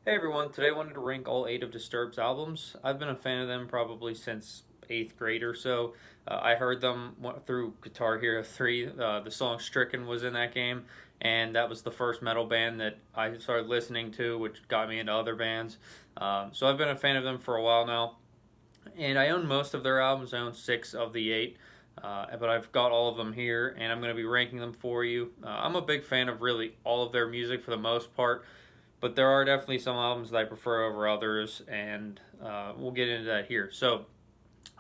Hey everyone, today I wanted to rank all 8 of Disturbed's albums. I've been a fan of them probably since 8th grade or so. I heard them through Guitar Hero 3. The song Stricken was in that game, and that was the first metal band that I started listening to, which got me into other bands. So I've been a fan of them for a while now, and I own most of their albums. I own 6 of the 8. But I've got all of them here, and I'm going to be ranking them for you. I'm a big fan of really all of their music for the most part, but there are definitely some albums that I prefer over others, and we'll get into that here. So,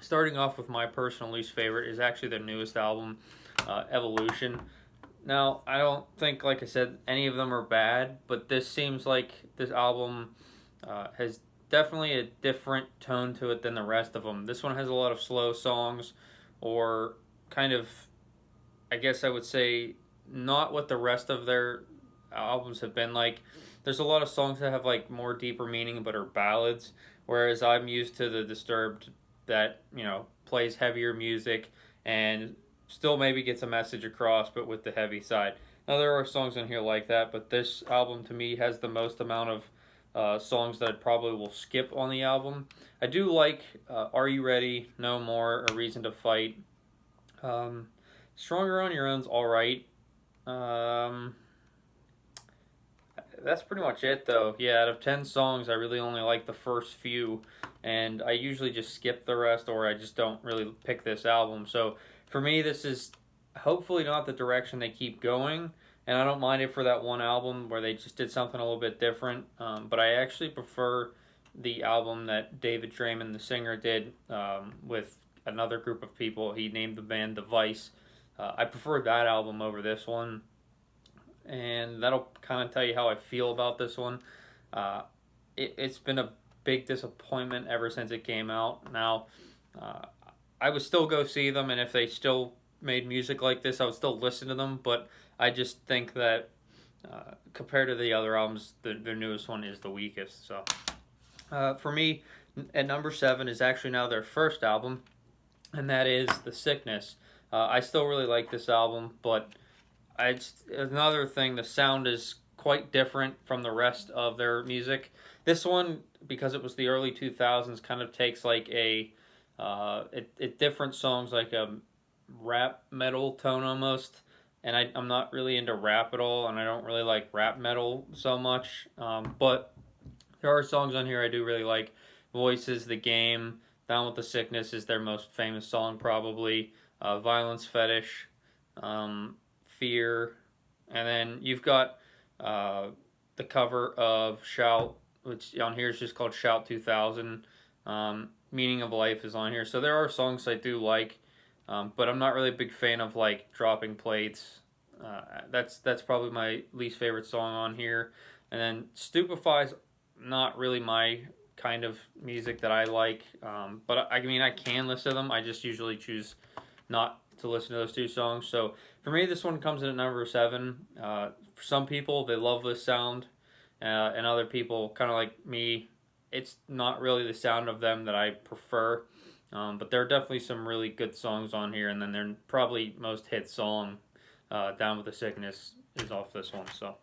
starting off with my personal least favorite is actually their newest album, Evolution. Now, I don't think, like I said, any of them are bad, but this seems like this album has definitely a different tone to it than the rest of them. This one has a lot of slow songs, or kind of, I guess I would say, not what the rest of their albums have been like. There's a lot of songs that have like more deeper meaning but are ballads, whereas I'm used to the Disturbed that, plays heavier music and still maybe gets a message across but with the heavy side. Now there are songs in here like that, but this album to me has the most amount of songs that I probably will skip on the album. I do like Are You Ready, No More, A Reason to Fight. Um, Stronger on Your Own's alright. Um, that's pretty much it, though. Yeah, out of 10 songs, I really only like the first few, and I usually just skip the rest, or I just don't really pick this album. So for me, this is hopefully not the direction they keep going, and I don't mind it for that one album where they just did something a little bit different. But I actually prefer the album that David Draymond, the singer, did with another group of people. He named the band Device. I prefer that album over this one, and that'll kind of tell you how I feel about this one. Uh, it's been a big disappointment ever since it came out. Now, uh, I would still go see them, and if they still made music like this, I would still listen to them. But I just think that compared to the other albums, the newest one is the weakest. So for me, at number 7 is actually now their first album, and that is The Sickness. I still really like this album, but another thing, the sound is quite different from the rest of their music. This one, because it was the early 2000s, kind of takes like different songs, like a rap metal tone almost. And I'm not really into rap at all, and I don't really like rap metal so much. But there are songs on here I do really like. Voices, The Game, Down with the Sickness is their most famous song probably. Violence Fetish, Fear, and then you've got the cover of Shout, which on here is just called Shout 2000. Meaning of Life is on here. So there are songs I do like, but I'm not really a big fan of like Dropping Plates. That's probably my least favorite song on here. And then Stupefy's not really my kind of music that I like. But I mean, I can listen to them. I just usually choose not to listen to those two songs. So for me, this one comes in at number 7. For some people, they love this sound, and other people, kind of like me, it's not really the sound of them that I prefer. But there are definitely some really good songs on here, and then their probably most hit song, "Down with the Sickness," is off this one. So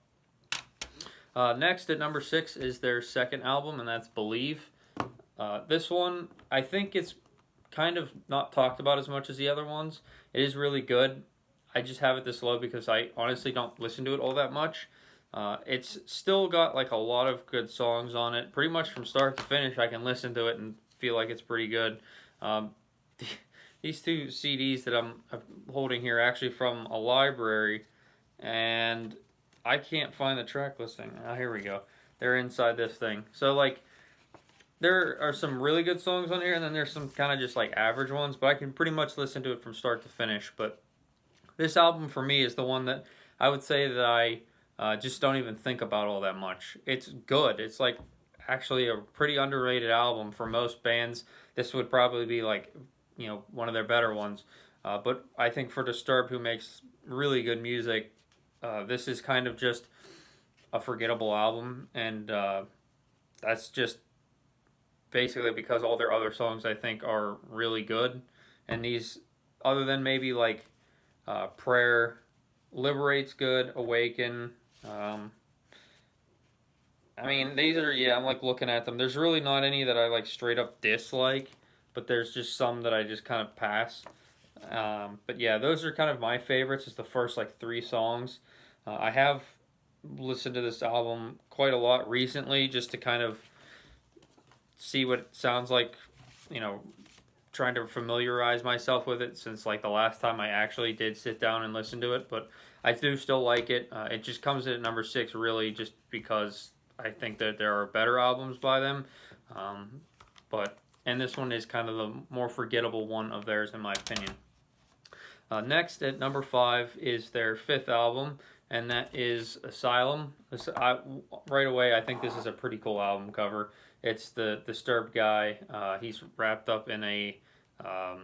next at number 6 is their second album, and that's Believe. This one, I think it's kind of not talked about as much as the other ones. It is really good. I just have it this low because I honestly don't listen to it all that much. It's still got like a lot of good songs on it. Pretty much from start to finish, I can listen to it and feel like it's pretty good. Um, these two CDs that I'm holding here are actually from a library, and I can't find the track listing. Oh, here we go. They're inside this thing. So like, there are some really good songs on here, and then there's some kind of just like average ones, but I can pretty much listen to it from start to finish. But this album for me is the one that I would say that I just don't even think about all that much. It's good. It's like actually a pretty underrated album for most bands. This would probably be like, one of their better ones. But I think for Disturbed, who makes really good music, this is kind of just a forgettable album, and that's just basically because all their other songs I think are really good, and these, other than maybe like Prayer, Liberate's good, Awaken, um, I mean, these are, yeah, I'm like looking at them. There's really not any that I like straight up dislike, but there's just some that I just kind of pass. But yeah, those are kind of my favorites. It's the first like three songs. I have listened to this album quite a lot recently just to kind of see what it sounds like, you know, trying to familiarize myself with it since like the last time I actually did sit down and listen to it. But I do still like it. It just comes in at number six really just because I think that there are better albums by them. Um, but and this one is kind of the more forgettable one of theirs in my opinion. Next at number five is their fifth album, and that is Asylum. Right away, I think this is a pretty cool album cover. It's the Disturbed guy. He's wrapped up in a, I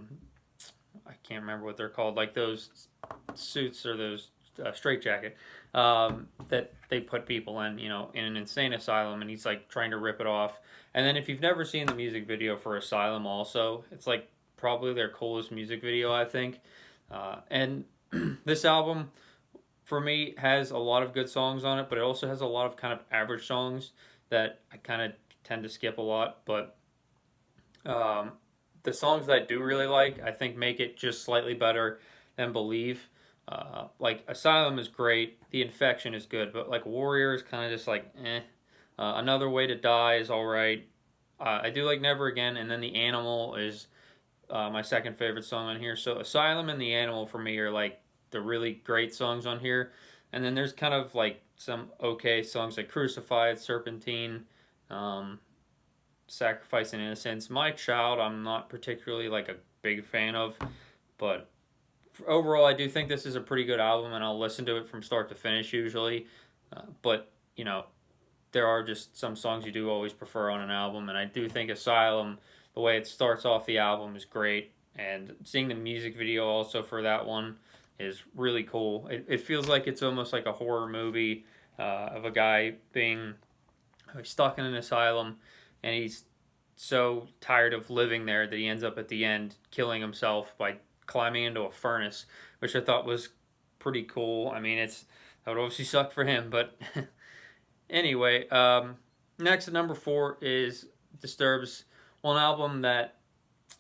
can't remember what they're called, like those suits or those straitjacket that they put people in, in an insane asylum, and he's like trying to rip it off. And then if you've never seen the music video for Asylum, also, it's like probably their coolest music video, I think. And this album, for me, has a lot of good songs on it, but it also has a lot of kind of average songs that I kind of tend to skip a lot. But um, the songs that I do really like, I think, make it just slightly better than Believe. Like Asylum is great, The Infection is good, but like Warrior is kind of just like eh. Another Way to Die is all right. I do like Never Again, and then The Animal is my second favorite song on here. So Asylum and The Animal for me are like the really great songs on here. And then there's kind of like some okay songs like Crucified, Serpentine, um, Sacrifice and Innocence. My Child, I'm not particularly like a big fan of, but overall, I do think this is a pretty good album, and I'll listen to it from start to finish usually. But there are just some songs you do always prefer on an album, and I do think Asylum, the way it starts off the album, is great, and seeing the music video also for that one is really cool. It feels like it's almost like a horror movie of a guy being stuck in an asylum, and he's so tired of living there that he ends up at the end killing himself by climbing into a furnace, which I thought was pretty cool. I mean, that would obviously suck for him, but anyway, next at number four is Disturbed's one album that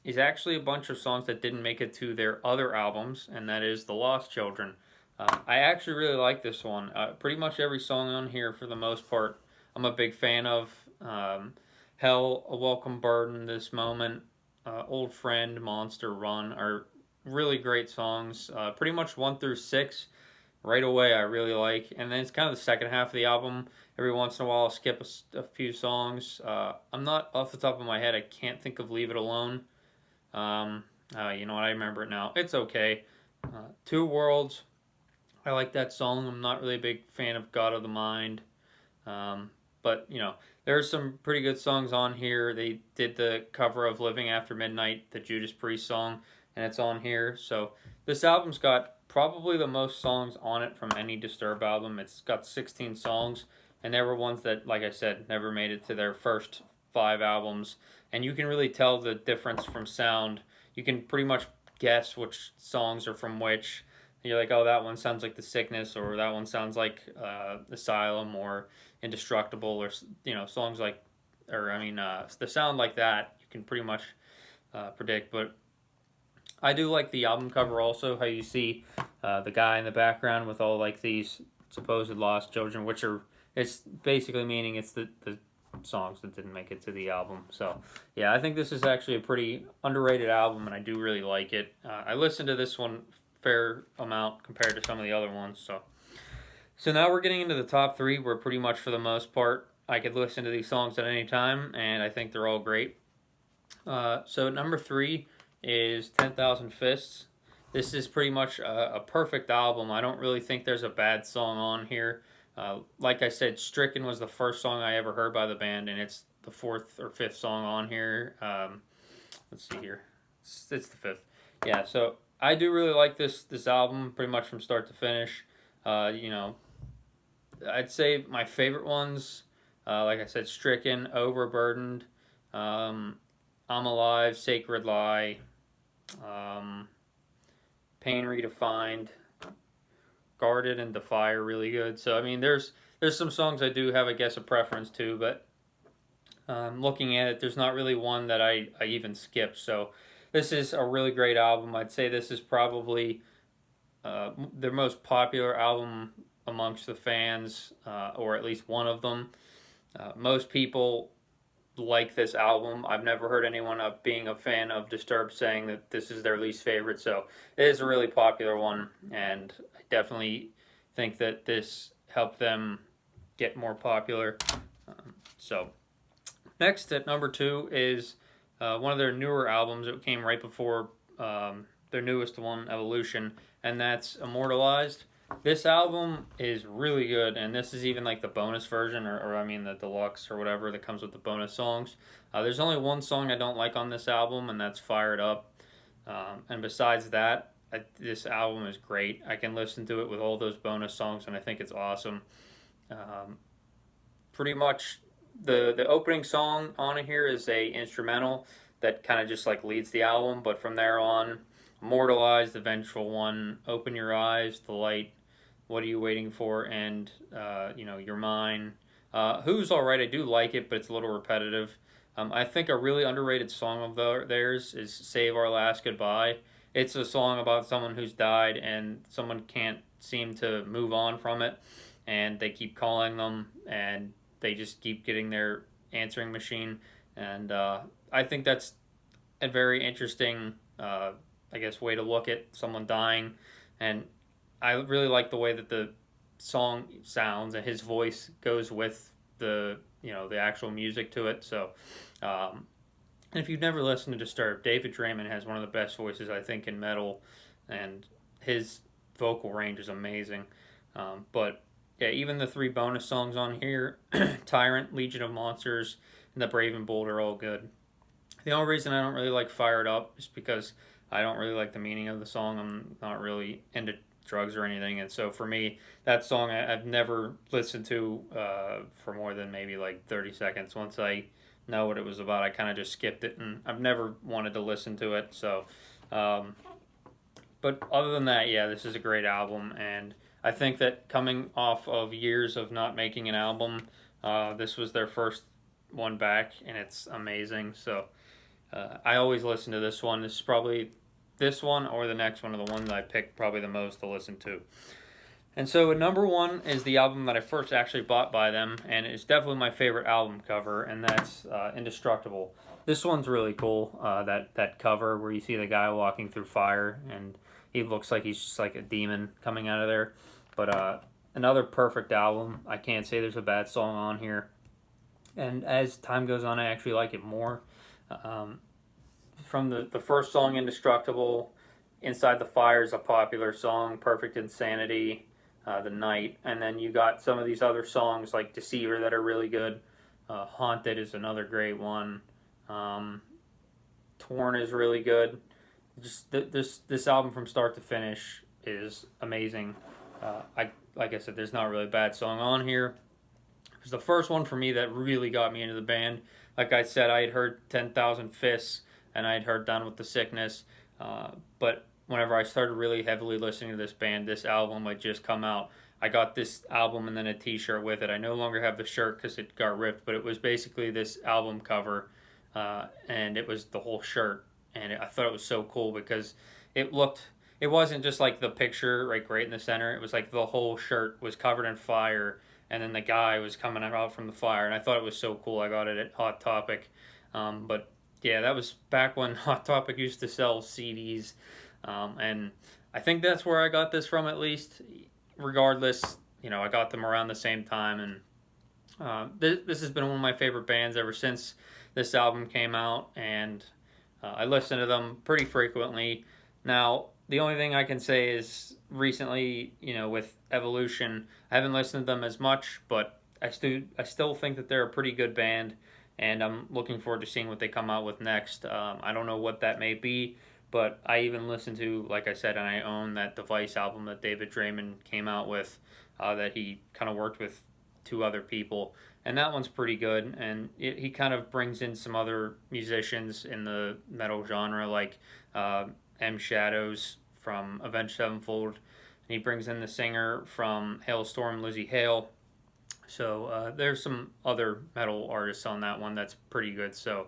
is actually a bunch of songs that didn't make it to their other albums, and that is The Lost Children. I actually really like this one. Pretty much every song on here, for the most part, I'm a big fan of. Hell, A Welcome Burden, This Moment, Old Friend, Monster Run are really great songs. Pretty much one through six right away I really like, and then it's kind of the second half of the album. Every once in a while I'll skip a few songs. I'm not off the top of my head, I can't think of Leave It Alone. You know what, I remember it now. It's okay. Two Worlds, I like that song. I'm not really a big fan of God of the Mind. But there's some pretty good songs on here. They did the cover of Living After Midnight, the Judas Priest song, and it's on here. So this album's got probably the most songs on it from any Disturbed album. It's got 16 songs, and there were ones that, like I said, never made it to their first five albums. And you can really tell the difference from sound. You can pretty much guess which songs are from which. You're like, oh, that one sounds like The Sickness, or that one sounds like Asylum, or Indestructible, or songs like, or I mean, the sound like that you can pretty much predict. But I do like the album cover also, how you see the guy in the background with all like these supposed lost children, which are, it's basically meaning it's the songs that didn't make it to the album. So yeah, I think this is actually a pretty underrated album, and I do really like it. I listened to this one fair amount compared to some of the other ones. So now we're getting into the top three, where pretty much for the most part I could listen to these songs at any time, and I think they're all great. So number three is 10,000 Fists. This is pretty much a perfect album. I don't really think there's a bad song on here. Like I said, Stricken was the first song I ever heard by the band, and it's the fourth or fifth song on here. Let's see here. It's the fifth. Yeah, so I do really like this album pretty much from start to finish. I'd say my favorite ones, like I said, Stricken, Overburdened, I'm Alive, Sacred Lie, Pain Redefined, Guarded, and Defy are really good. So I mean, there's There's some songs I do have, I guess, a preference to, but looking at it, there's not really one that I even skip. So this is a really great album. I'd say this is probably their most popular album amongst the fans, or at least one of them. Most people like this album. I've never heard anyone being a fan of Disturbed saying that this is their least favorite. So it is a really popular one, and I definitely think that this helped them get more popular. So next at number two is one of their newer albums. It came right before their newest one, Evolution, and that's Immortalized. This album is really good, and this is even like the bonus version, or I mean the deluxe or whatever that comes with the bonus songs. There's only one song I don't like on this album, and that's Fired Up. And besides that, this album is great. I can listen to it with all those bonus songs, and I think it's awesome. Um, Pretty much the opening song on here is a instrumental that kind of just like leads the album, but from there on, Immortalized, the Vengeful One, Open Your Eyes, The Light, What Are You Waiting For, and You're Mine. Who's alright, I do like it, but it's a little repetitive. I think a really underrated song of theirs is Save Our Last Goodbye. It's a song about someone who's died and someone can't seem to move on from it, and they keep calling them, and they just keep getting their answering machine. And I think that's a very interesting, I guess, way to look at someone dying. And I really like the way that the song sounds and his voice goes with the actual music to it. So, if you've never listened to Disturbed, David Draymond has one of the best voices I think in metal, and his vocal range is amazing. But yeah, even the three bonus songs on here, Tyrant, Legion of Monsters, and The Brave and Bold are all good. The only reason I don't really like Fired Up is because I don't really like the meaning of the song. I'm not really into drugs or anything, and so for me, that song I've never listened to for more than maybe like 30 seconds. Once I know what it was about, I kind of just skipped it, and I've never wanted to listen to it. So, but other than that, yeah, this is a great album, and I think that coming off of years of not making an album, this was their first one back, and it's amazing. So I always listen to this one. This is probably this one or the next one are the ones I picked probably the most to listen to. And so number one is the album that I first actually bought by them, and it's definitely my favorite album cover, and that's Indestructible. This one's really cool. That cover where you see the guy walking through fire, and he looks like he's just like a demon coming out of there. But another perfect album. I can't say there's a bad song on here. And as time goes on, I actually like it more. From the first song, Indestructible, Inside the Fire is a popular song, Perfect Insanity, The Night. And then you got some of these other songs like Deceiver that are really good. Haunted is another great one. Torn is really good. Just this album from start to finish is amazing. Like I said, there's not really a bad song on here. It was the first one for me that really got me into the band. Like I said, I had heard 10,000 Fists and I had heard Down with the Sickness. But whenever I started really heavily listening to this band, this album had just come out. I got this album and then a t-shirt with it. I no longer have the shirt because it got ripped, but it was basically this album cover, and it was the whole shirt. And I thought it was so cool because it wasn't just like the picture right in the center. It was like the whole shirt was covered in fire, and then the guy was coming out from the fire, and I thought it was so cool. I got it at Hot Topic, but yeah, that was back when Hot Topic used to sell CDs, and I think that's where I got this from at least. Regardless, I got them around the same time, and this has been one of my favorite bands ever since this album came out, and I listen to them pretty frequently. Now, the only thing I can say is recently, with Evolution, I haven't listened to them as much, but I still think that they're a pretty good band, and I'm looking forward to seeing what they come out with next. I don't know what that may be, but I even listened to, like I said, and I own that Device album that David Draymond came out with, that he kind of worked with two other people, and that one's pretty good, and he kind of brings in some other musicians in the metal genre, like M. Shadows from Avenged Sevenfold, and he brings in the singer from Hailstorm, Lizzie Hale, So there's some other metal artists on that one that's pretty good. So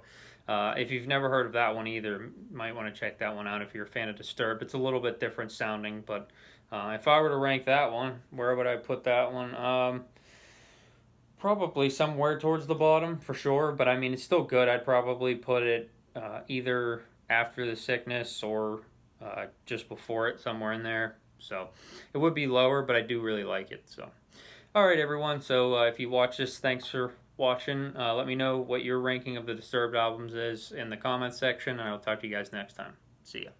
if you've never heard of that one either, you might want to check that one out if you're a fan of Disturbed. It's a little bit different sounding, but if I were to rank that one, where would I put that one? Probably somewhere towards the bottom for sure, but I mean it's still good. I'd probably put it either after the sickness or just before it, somewhere in there. So it would be lower, but I do really like it. So all right, everyone. So if you watch this, thanks for watching. Let me know what your ranking of the Disturbed albums is in the comments section, and I'll talk to you guys next time. See ya.